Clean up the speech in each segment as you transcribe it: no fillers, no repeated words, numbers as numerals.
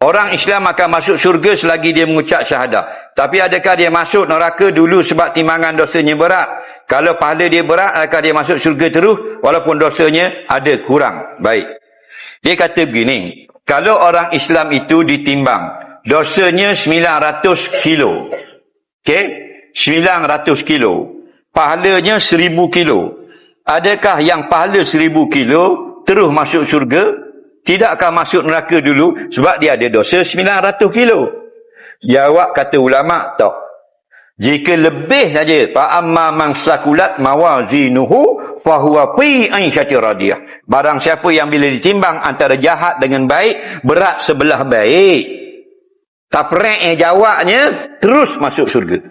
Orang Islam akan masuk syurga selagi dia mengucap syahadah. Tapi adakah dia masuk neraka dulu sebab timbangan dosanya berat? Kalau pahala dia berat, adakah dia masuk syurga terus walaupun dosanya ada kurang? Baik. Dia kata begini, kalau orang Islam itu ditimbang, dosanya 900 kilo. Okey? 900 kilo. Pahalanya 1000 kilo. Adakah yang pahala 1000 kilo terus masuk syurga? Tidak akan masuk neraka dulu sebab dia ada dosa 900 kilo. Jawab kata ulama, tak. Jika lebih saja, fa amma man sakulat mawazinuhu fa huwa fi 'aisyatir radiyah. Barang siapa yang bila ditimbang antara jahat dengan baik, berat sebelah baik. Taprek jawabnya terus masuk syurga.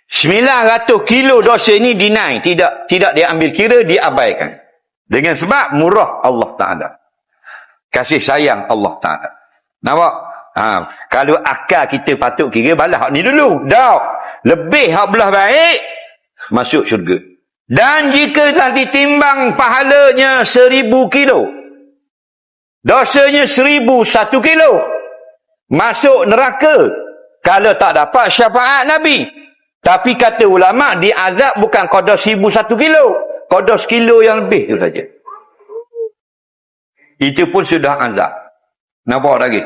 900 kilo dosa ini deny, tidak diambil kira, diabaikan. Dengan sebab murah Allah Taala. Kasih sayang Allah Ta'ala. Nampak? Kalau akal kita patut kira balas hak ni dulu. Dah. Lebih hak belah baik, masuk syurga. Dan jika telah ditimbang pahalanya 1000 kilo, dosanya 1001 kilo, masuk neraka. Kalau tak dapat syafaat Nabi. Tapi kata ulama, diazab bukan qadar 1001 kilo. Qadar sekilo yang lebih tu saja. Itu pun sudah azab. Nampak lagi?